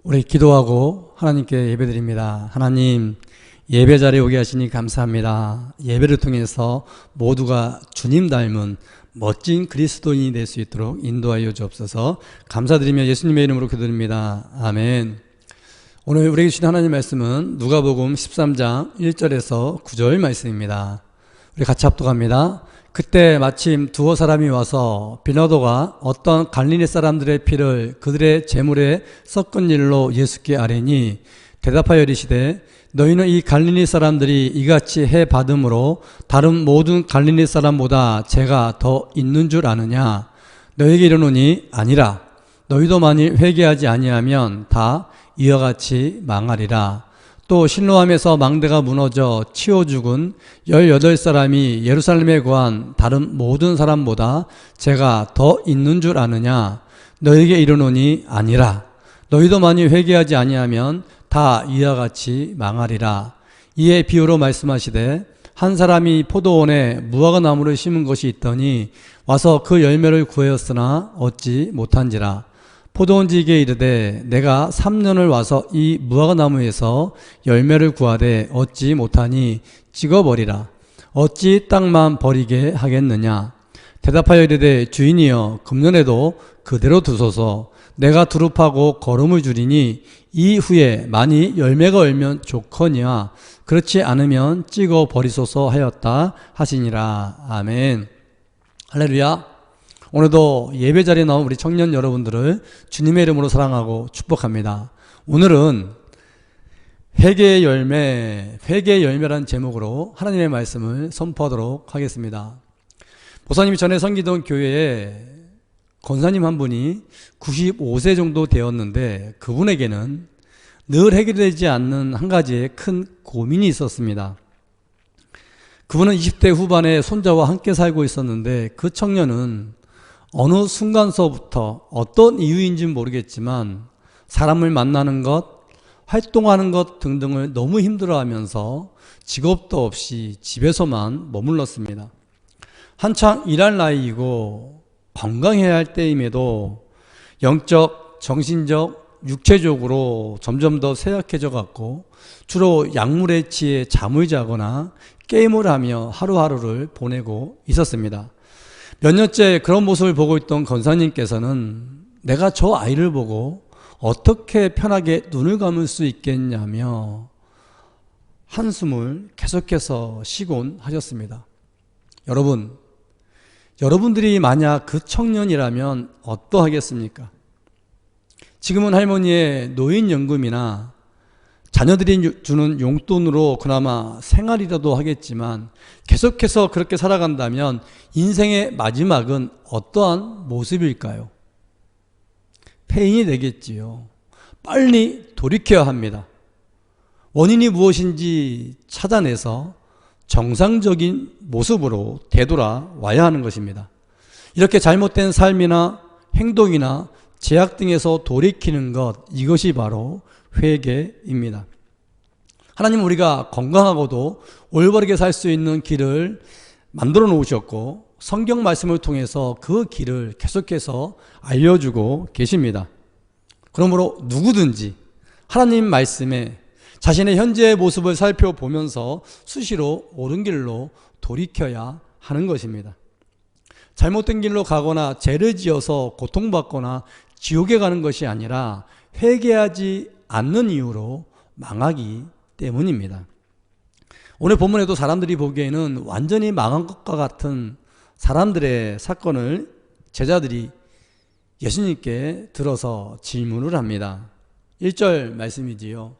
우리 기도하고 하나님께 예배드립니다. 하나님, 예배 자리에 오게 하시니 감사합니다. 예배를 통해서 모두가 주님 닮은 멋진 그리스도인이 될 수 있도록 인도하여 주옵소서. 감사드리며 예수님의 이름으로 기도드립니다. 아멘. 오늘 우리에게 주신 하나님 말씀은 누가복음 13장 1절에서 9절 말씀입니다. 우리 같이 합독합니다. 그때 마침 두어 사람이 와서 빌라도가 어떤 갈릴리 사람들의 피를 그들의 제물에 섞은 일로 예수께 아뢰니 대답하여 이르시되 너희는 이 갈릴리 사람들이 이같이 해 받음으로 다른 모든 갈릴리 사람보다 죄가 더 있는 줄 아느냐? 너희에게 이르노니 아니라. 너희도 만일 회개하지 아니하면 다 이와 같이 망하리라. 또 실로암에서 망대가 무너져 치워 죽은 18사람이 예루살렘에 거한 다른 모든 사람보다 죄가 더 있는 줄 아느냐? 너희에게 이르노니 아니라. 너희도 만일 회개하지 아니하면 다 이와 같이 망하리라. 이에 비유로 말씀하시되 한 사람이 포도원에 무화과 나무를 심은 것이 있더니 와서 그 열매를 구하였으나 얻지 못한지라. 포도원지기에 이르되 내가 3년을 와서 이 무화과 나무에서 열매를 구하되 얻지 못하니 찍어버리라. 어찌 땅만 버리게 하겠느냐? 대답하여 이르되 주인이여 금년에도 그대로 두소서. 내가 두릅하고 거름을 주리니 이후에 만일 열매가 얼면 좋거니와 그렇지 않으면 찍어버리소서 하였다 하시니라. 아멘. 할렐루야. 오늘도 예배 자리에 나온 우리 청년 여러분들을 주님의 이름으로 사랑하고 축복합니다. 오늘은 회개의 열매라는 제목으로 하나님의 말씀을 선포하도록 하겠습니다. 보사님이 전에 섬기던 교회에 권사님 한 분이 95세 정도 되었는데 그분에게는 늘 해결되지 않는 한 가지의 큰 고민이 있었습니다. 그분은 20대 후반에 손자와 함께 살고 있었는데 그 청년은 어느 순간서부터 어떤 이유인지는 모르겠지만 사람을 만나는 것, 활동하는 것 등등을 너무 힘들어하면서 직업도 없이 집에서만 머물렀습니다. 한창 일할 나이이고 건강해야 할 때임에도 영적, 정신적, 육체적으로 점점 더 쇠약해져 갔고 주로 약물에 취해 잠을 자거나 게임을 하며 하루하루를 보내고 있었습니다. 몇 년째 그런 모습을 보고 있던 권사님께서는 내가 저 아이를 보고 어떻게 편하게 눈을 감을 수 있겠냐며 한숨을 계속해서 쉬곤 하셨습니다. 여러분들이 만약 그 청년이라면 어떠하겠습니까? 지금은 할머니의 노인연금이나 자녀들이 주는 용돈으로 그나마 생활이라도 하겠지만 계속해서 그렇게 살아간다면 인생의 마지막은 어떠한 모습일까요? 폐인이 되겠지요. 빨리 돌이켜야 합니다. 원인이 무엇인지 찾아내서 정상적인 모습으로 되돌아와야 하는 것입니다. 이렇게 잘못된 삶이나 행동이나 제약 등에서 돌이키는 것, 이것이 바로 회개입니다. 하나님은 우리가 건강하고도 올바르게 살 수 있는 길을 만들어 놓으셨고 성경 말씀을 통해서 그 길을 계속해서 알려주고 계십니다. 그러므로 누구든지 하나님 말씀에 자신의 현재의 모습을 살펴보면서 수시로 옳은 길로 돌이켜야 하는 것입니다. 잘못된 길로 가거나 죄를 지어서 고통받거나 지옥에 가는 것이 아니라 회개하지 않는 이유로 망하기 때문입니다. 오늘 본문에도 사람들이 보기에는 완전히 망한 것과 같은 사람들의 사건을 제자들이 예수님께 들어서 질문을 합니다. 1절 말씀이지요.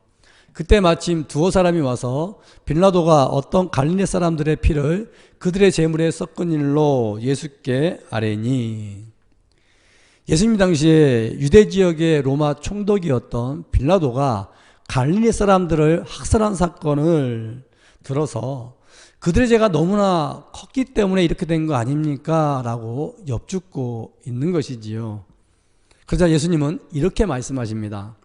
그때 마침 두어 사람이 와서 빌라도가 어떤 갈릴리 사람들의 피를 그들의 제물에 섞은 일로 예수께 아뢰니. 예수님 당시에 유대 지역의 로마 총독이었던 빌라도가 갈릴리 사람들을 학살한 사건을 들어서 그들의 죄가 너무나 컸기 때문에 이렇게 된 거 아닙니까? 라고 엽죽고 있는 것이지요. 그러자 예수님은 이렇게 말씀하십니다.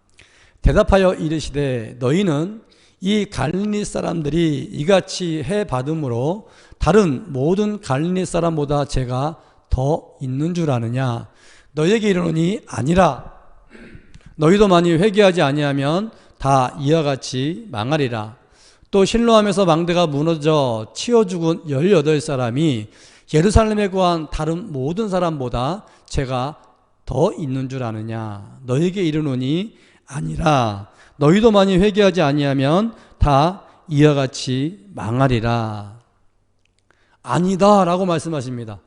대답하여 이르시되 너희는 이 갈릴리 사람들이 이같이 해 받음으로 다른 모든 갈릴리 사람보다 죄가 더 있는 줄 아느냐? 너희에게 이르노니 아니라. 너희도 만일 회개하지 아니하면 다 이와 같이 망하리라. 또 실로암에서 망대가 무너져 치어 죽은 18사람이 예루살렘에 거한 다른 모든 사람보다 죄가 더 있는 줄 아느냐. 너희에게 이르노니 아니라. 너희도 만일 회개하지 아니하면 다 이와 같이 망하리라. 아니다 라고 말씀하십니다.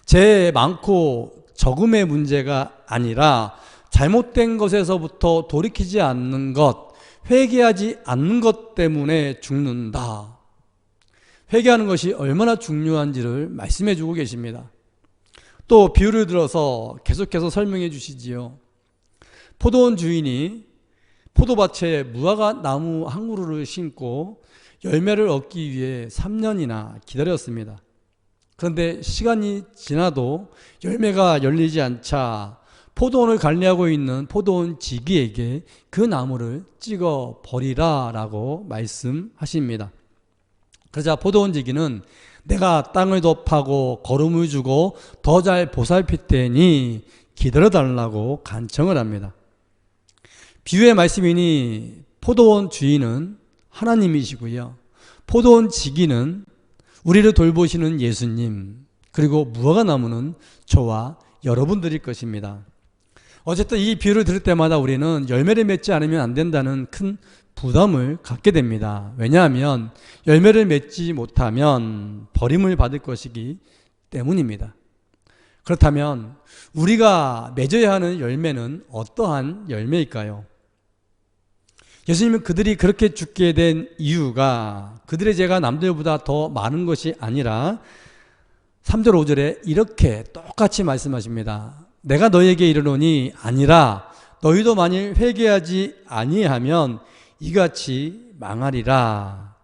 죄 많고 적음의 문제가 아니라 잘못된 것에서부터 돌이키지 않는 것, 회개하지 않는 것 때문에 죽는다. 회개하는 것이 얼마나 중요한지를 말씀해 주고 계십니다. 또 비유를 들어서 계속해서 설명해 주시지요. 포도원 주인이 포도밭에 무화과 나무 한 그루를 심고 열매를 얻기 위해 3년이나 기다렸습니다. 그런데 시간이 지나도 열매가 열리지 않자 포도원을 관리하고 있는 포도원 지기에게 그 나무를 찍어 버리라 라고 말씀하십니다. 그러자 포도원 지기는 내가 땅을 더 파고 거름을 주고 더 잘 보살필 테니 기다려달라고 간청을 합니다. 비유의 말씀이니 포도원 주인은 하나님이시고요. 포도원 지기는 우리를 돌보시는 예수님, 그리고 무화과 나무는 저와 여러분들일 것입니다. 어쨌든 이 비유를 들을 때마다 우리는 열매를 맺지 않으면 안 된다는 큰 부담을 갖게 됩니다. 왜냐하면 열매를 맺지 못하면 버림을 받을 것이기 때문입니다. 그렇다면 우리가 맺어야 하는 열매는 어떠한 열매일까요? 예수님은 그들이 그렇게 죽게 된 이유가 그들의 죄가 남들보다 더 많은 것이 아니라 3절 5절에 이렇게 똑같이 말씀하십니다. 내가 너희에게 이르노니 아니라 너희도 만일 회개하지 아니하면 이같이 망하리라.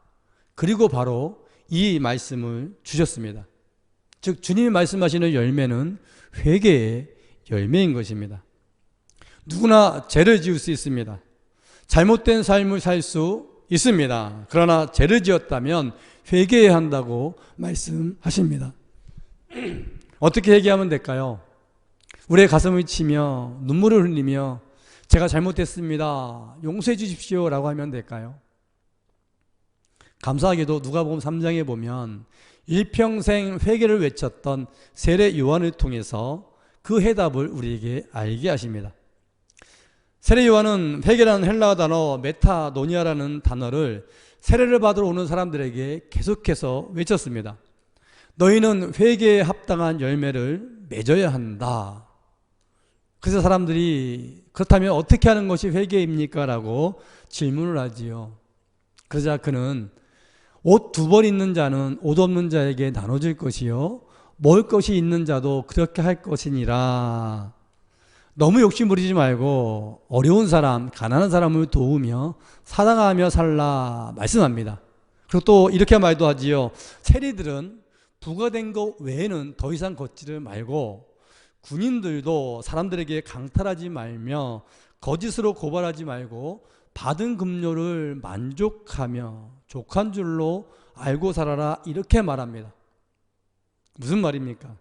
그리고 바로 이 말씀을 주셨습니다. 즉 주님이 말씀하시는 열매는 회개의 열매인 것입니다. 누구나 죄를 지을 수 있습니다. 잘못된 삶을 살 수 있습니다. 그러나 죄를 지었다면 회개해야 한다고 말씀하십니다. 어떻게 회개하면 될까요? 우리의 가슴을 치며 눈물을 흘리며 제가 잘못했습니다. 용서해 주십시오 라고 하면 될까요? 감사하게도 누가복음 3장에 보면 일평생 회개를 외쳤던 세례 요한을 통해서 그 해답을 우리에게 알게 하십니다. 세례 요한은 회개라는 헬라어 단어 메타노니아라는 단어를 세례를 받으러 오는 사람들에게 계속해서 외쳤습니다. 너희는 회개에 합당한 열매를 맺어야 한다. 그래서 사람들이 그렇다면 어떻게 하는 것이 회개입니까? 라고 질문을 하지요. 그러자 그는 옷 2벌 있는 자는 옷 없는 자에게 나눠줄 것이요 먹을 것이 있는 자도 그렇게 할 것이니라. 너무 욕심 부리지 말고 어려운 사람, 가난한 사람을 도우며 사랑하며 살라 말씀합니다. 그리고 또 이렇게 말도 하지요. 세리들은 부과된 것 외에는 더 이상 걷지를 말고 군인들도 사람들에게 강탈하지 말며 거짓으로 고발하지 말고 받은 급료를 만족하며 족한 줄로 알고 살아라 이렇게 말합니다. 무슨 말입니까?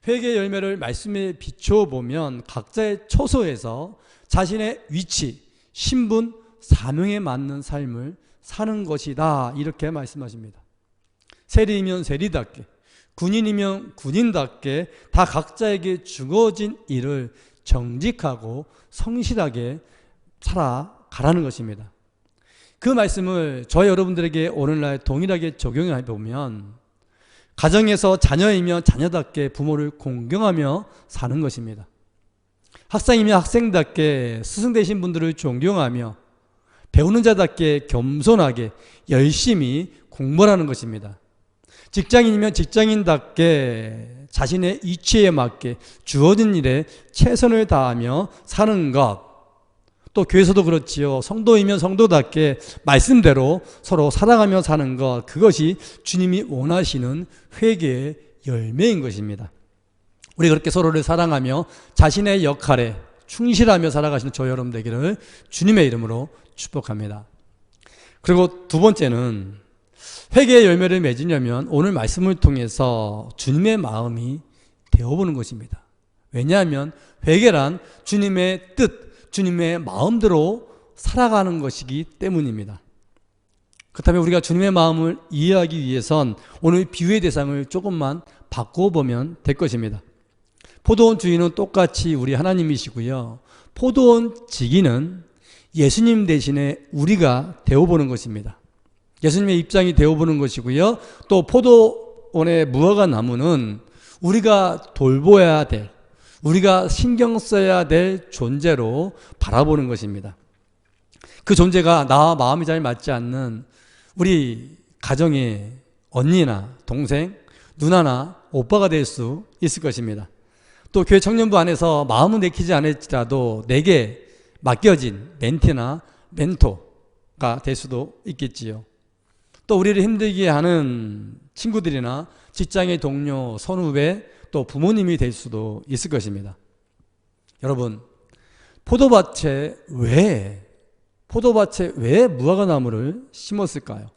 회개의 열매를 말씀에 비춰보면 각자의 처소에서 자신의 위치, 신분, 사명에 맞는 삶을 사는 것이다 이렇게 말씀하십니다. 세리이면 세리답게, 군인이면 군인답게 다 각자에게 주어진 일을 정직하고 성실하게 살아가라는 것입니다. 그 말씀을 저와 여러분들에게 오늘날 동일하게 적용해 보면 가정에서 자녀이며 자녀답게 부모를 공경하며 사는 것입니다. 학생이며 학생답게 스승 되신 분들을 존경하며 배우는 자답게 겸손하게 열심히 공부하는 것입니다. 직장인이면 직장인답게 자신의 이치에 맞게 주어진 일에 최선을 다하며 사는 것. 또 교회에서도 그렇지요. 성도이면 성도답게 말씀대로 서로 사랑하며 사는 것. 그것이 주님이 원하시는 회개의 열매인 것입니다. 우리 그렇게 서로를 사랑하며 자신의 역할에 충실하며 살아가시는 저 여러분 되기를 주님의 이름으로 축복합니다. 그리고 두 번째는 회개의 열매를 맺으려면 오늘 말씀을 통해서 주님의 마음이 되어보는 것입니다. 왜냐하면 회개란 주님의 뜻, 주님의 마음대로 살아가는 것이기 때문입니다. 그렇다면 우리가 주님의 마음을 이해하기 위해선 오늘 비유의 대상을 조금만 바꿔보면 될 것입니다. 포도원 주인은 똑같이 우리 하나님이시고요. 포도원 지기는 예수님 대신에 우리가 되어보는 것입니다. 예수님의 입장이 되어보는 것이고요. 또 포도원의 무화과 나무는 우리가 돌보아야 될, 우리가 신경 써야 될 존재로 바라보는 것입니다. 그 존재가 나와 마음이 잘 맞지 않는 우리 가정의 언니나 동생, 누나나 오빠가 될 수 있을 것입니다. 또 교회 청년부 안에서 마음은 내키지 않을지라도 내게 맡겨진 멘티나 멘토가 될 수도 있겠지요. 또 우리를 힘들게 하는 친구들이나 직장의 동료, 선후배, 또 부모님이 될 수도 있을 것입니다. 여러분, 포도밭에 왜 무화과 나무를 심었을까요?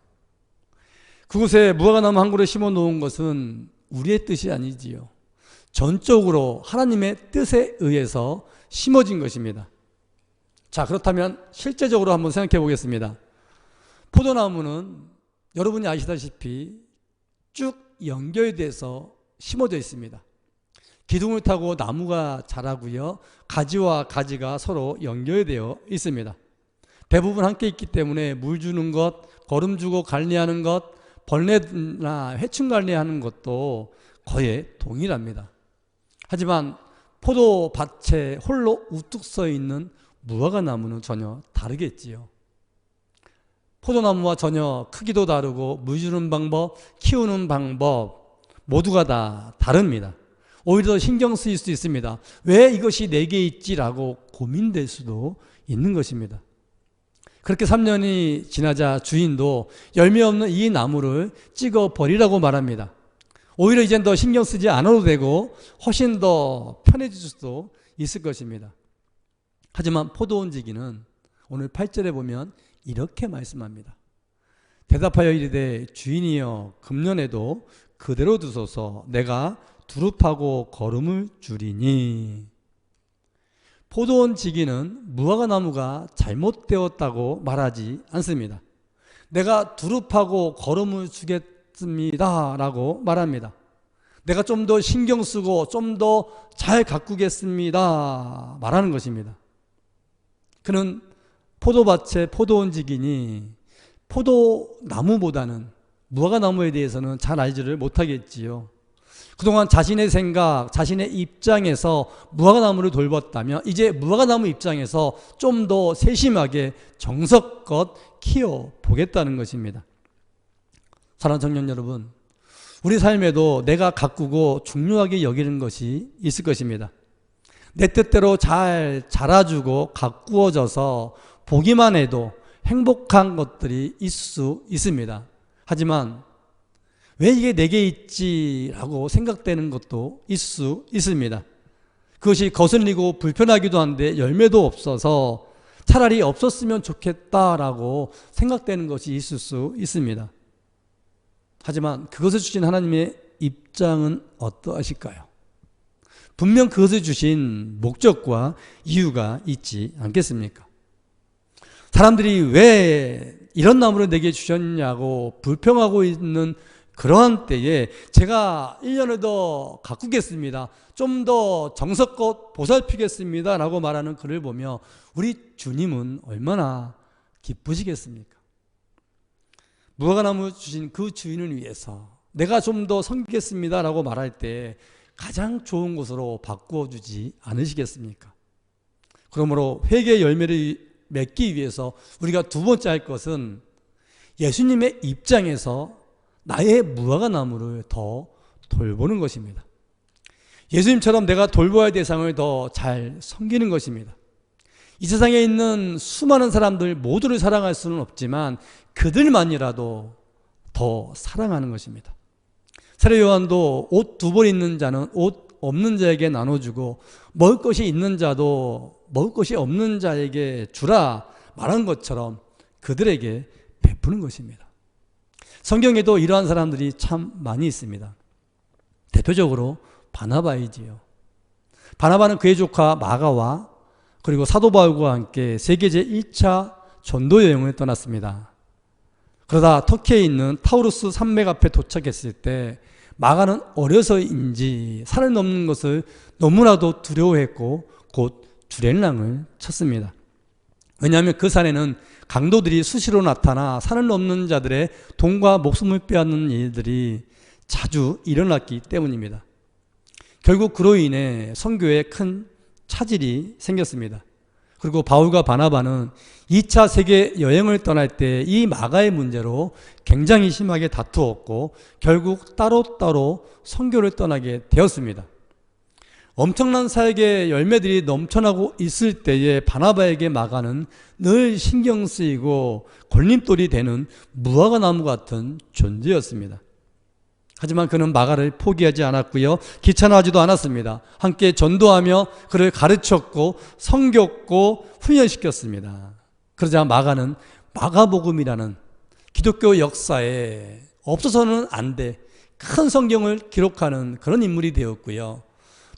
그곳에 무화과 나무 한 그루 심어 놓은 것은 우리의 뜻이 아니지요. 전적으로 하나님의 뜻에 의해서 심어진 것입니다. 자, 그렇다면 실제적으로 한번 생각해 보겠습니다. 포도나무는 여러분이 아시다시피 쭉 연결돼서 심어져 있습니다. 기둥을 타고 나무가 자라고요. 가지와 가지가 서로 연결되어 있습니다. 대부분 함께 있기 때문에 물 주는 것, 거름 주고 관리하는 것, 벌레나 해충 관리하는 것도 거의 동일합니다. 하지만 포도밭에 홀로 우뚝 서 있는 무화과 나무는 전혀 다르겠지요. 포도나무와 전혀 크기도 다르고 물 주는 방법, 키우는 방법 모두가 다 다릅니다. 오히려 더 신경 쓰일 수 있습니다. 왜 이것이 내게 있지라고 고민될 수도 있는 것입니다. 그렇게 3년이 지나자 주인도 열매 없는 이 나무를 찍어 버리라고 말합니다. 오히려 이젠 더 신경 쓰지 않아도 되고 훨씬 더 편해질 수도 있을 것입니다. 하지만 포도원 지기는 오늘 8절에 보면 이렇게 말씀합니다. 대답하여 이르되 주인이여 금년에도 그대로 두소서 내가 두릅하고 거름을 주리니. 포도원 지기는 무화과 나무가 잘못되었다고 말하지 않습니다. 내가 두릅하고 거름을 주겠습니다 라고 말합니다. 내가 좀 더 신경 쓰고 좀 더 잘 가꾸겠습니다 말하는 것입니다. 그는 포도밭의 포도원 지기니 포도나무보다는 무화과 나무에 대해서는 잘 알지를 못하겠지요. 그동안 자신의 생각, 자신의 입장에서 무화과 나무를 돌봤다면 이제 무화과 나무 입장에서 좀 더 세심하게 정성껏 키워보겠다는 것입니다. 사랑하는 청년 여러분, 우리 삶에도 내가 가꾸고 중요하게 여기는 것이 있을 것입니다. 내 뜻대로 잘 자라주고 가꾸어져서 보기만 해도 행복한 것들이 있을 수 있습니다. 하지만 왜 이게 내게 있지라고 생각되는 것도 있을 수 있습니다. 그것이 거슬리고 불편하기도 한데 열매도 없어서 차라리 없었으면 좋겠다라고 생각되는 것이 있을 수 있습니다. 하지만 그것을 주신 하나님의 입장은 어떠하실까요? 분명 그것을 주신 목적과 이유가 있지 않겠습니까? 사람들이 왜 이런 나무를 내게 주셨냐고 불평하고 있는 그러한 때에 제가 1년을 더 가꾸겠습니다. 좀 더 정성껏 보살피겠습니다 라고 말하는 글을 보며 우리 주님은 얼마나 기쁘시겠습니까? 무화과 나무 주신 그 주인을 위해서 내가 좀 더 섬기겠습니다 라고 말할 때 가장 좋은 곳으로 바꾸어 주지 않으시겠습니까? 그러므로 회개의 열매를 맺기 위해서 우리가 두 번째 할 것은 예수님의 입장에서 나의 무화과 나무를 더 돌보는 것입니다. 예수님처럼 내가 돌보아야 할 대상을 더 잘 섬기는 것입니다. 이 세상에 있는 수많은 사람들 모두를 사랑할 수는 없지만 그들만이라도 더 사랑하는 것입니다. 사도 요한도 옷 두 벌 있는 자는 옷 없는 자에게 나눠주고 먹을 것이 있는 자도 먹을 것이 없는 자에게 주라 말한 것처럼 그들에게 베푸는 것입니다. 성경에도 이러한 사람들이 참 많이 있습니다. 대표적으로 바나바이지요. 바나바는 그의 조카 마가와 그리고 사도 바울과 함께 세계 제1차 전도 여행을 떠났습니다. 그러다 터키에 있는 타우루스 산맥 앞에 도착했을 때 마가는 어려서인지 산을 넘는 것을 너무나도 두려워했고 곧 주랭랑을 쳤습니다. 왜냐하면 그 산에는 강도들이 수시로 나타나 산을 넘는 자들의 돈과 목숨을 빼앗는 일들이 자주 일어났기 때문입니다. 결국 그로 인해 선교에 큰 차질이 생겼습니다. 그리고 바울과 바나바는 2차 세계 여행을 떠날 때 이 마가의 문제로 굉장히 심하게 다투었고 결국 따로따로 선교를 떠나게 되었습니다. 엄청난 사역의 열매들이 넘쳐나고 있을 때에 바나바에게 마가는 늘 신경 쓰이고 걸림돌이 되는 무화과 나무 같은 존재였습니다. 하지만 그는 마가를 포기하지 않았고요. 귀찮아하지도 않았습니다. 함께 전도하며 그를 가르쳤고 섬겼고 훈련시켰습니다. 그러자 마가는 마가복음이라는 기독교 역사에 없어서는 안 돼 큰 성경을 기록하는 그런 인물이 되었고요.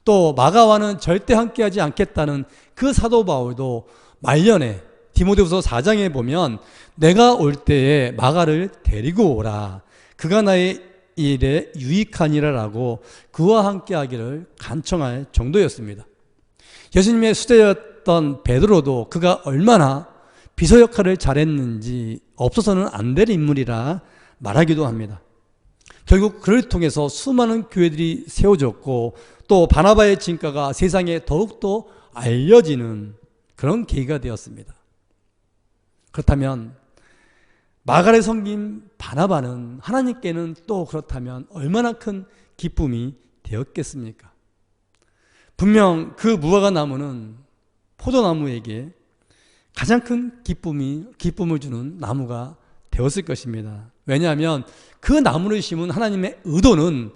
또 마가와는 절대 함께하지 않겠다는 그 사도 바울도 말년에 디모데후서 4장에 보면 내가 올 때에 마가를 데리고 오라. 그가 나의 일에 유익하니라라고 그와 함께하기를 간청할 정도였습니다. 예수님의 수제였던 베드로도 그가 얼마나 비서 역할을 잘했는지 없어서는 안 될 인물이라 말하기도 합니다. 결국 그를 통해서 수많은 교회들이 세워졌고 또 바나바의 진가가 세상에 더욱더 알려지는 그런 계기가 되었습니다. 그렇다면 마가를 섬긴 바나바는 하나님께는 또 그렇다면 얼마나 큰 기쁨이 되었겠습니까? 분명 그 무화과 나무는 포도나무에게 가장 큰 기쁨을 주는 나무가 되었을 것입니다. 왜냐하면 그 나무를 심은 하나님의 의도는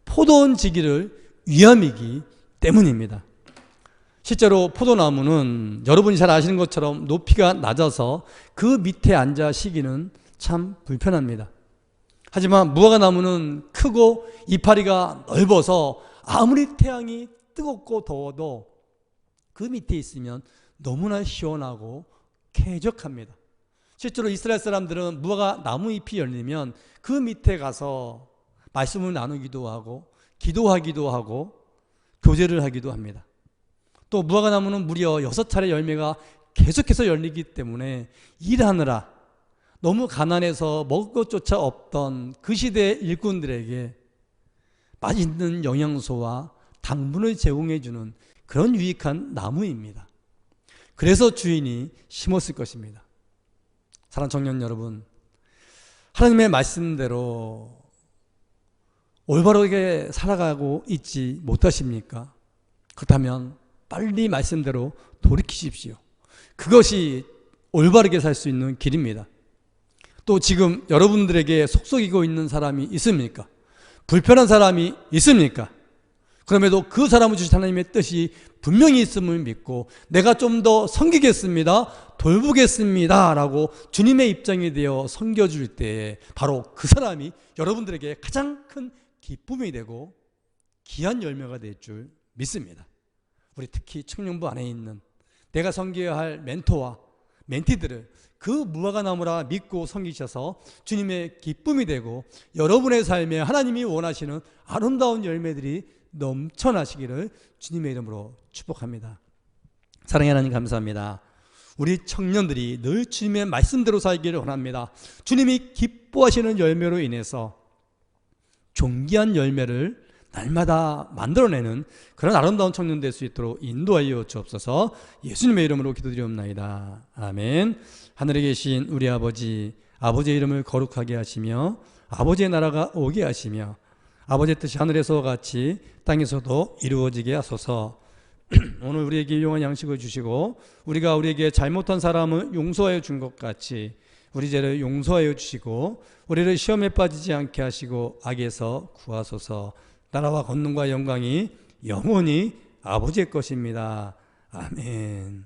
포도원 지기를 위함이기 때문입니다. 실제로 포도나무는 여러분이 잘 아시는 것처럼 높이가 낮아서 그 밑에 앉아 쉬기는 참 불편합니다. 하지만 무화과 나무는 크고 이파리가 넓어서 아무리 태양이 뜨겁고 더워도 그 밑에 있으면 너무나 시원하고 쾌적합니다. 실제로 이스라엘 사람들은 무화과 나무 잎이 열리면 그 밑에 가서 말씀을 나누기도 하고 기도하기도 하고 교제를 하기도 합니다. 또 무화과 나무는 무려 6차례 열매가 계속해서 열리기 때문에 일하느라 너무 가난해서 먹을 것조차 없던 그 시대의 일꾼들에게 맛있는 영양소와 당분을 제공해 주는 그런 유익한 나무입니다. 그래서 주인이 심었을 것입니다. 사랑하는 청년 여러분, 하나님의 말씀대로 올바르게 살아가고 있지 못하십니까? 그렇다면 빨리 말씀대로 돌이키십시오. 그것이 올바르게 살 수 있는 길입니다. 또 지금 여러분들에게 속썩이고 있는 사람이 있습니까? 불편한 사람이 있습니까? 그럼에도 그 사람을 주신 하나님의 뜻이 분명히 있음을 믿고 내가 좀 더 섬기겠습니다, 돌보겠습니다 라고 주님의 입장이 되어 섬겨줄 때에 바로 그 사람이 여러분들에게 가장 큰 기쁨이 되고 귀한 열매가 될 줄 믿습니다. 우리 특히 청년부 안에 있는 내가 섬겨야 할 멘토와 멘티들을 그 무화과 나무라 믿고 섬기셔서 주님의 기쁨이 되고 여러분의 삶에 하나님이 원하시는 아름다운 열매들이 넘쳐나시기를 주님의 이름으로 축복합니다. 사랑의 하나님 감사합니다. 우리 청년들이 늘 주님의 말씀대로 살기를 원합니다. 주님이 기뻐하시는 열매로 인해서 존귀한 열매를 날마다 만들어내는 그런 아름다운 청년 될 수 있도록 인도하여 주옵소서. 예수님의 이름으로 기도드리옵나이다. 아멘. 하늘에 계신 우리 아버지, 아버지의 이름을 거룩하게 하시며 아버지의 나라가 오게 하시며 아버지의 뜻이 하늘에서 같이 땅에서도 이루어지게 하소서. 오늘 우리에게 일용할 양식을 주시고 우리가 우리에게 잘못한 사람을 용서하여 준 것 같이 우리 죄를 용서하여 주시고 우리를 시험에 빠지지 않게 하시고 악에서 구하소서. 나라와 권능과 영광이 영원히 아버지의 것입니다. 아멘.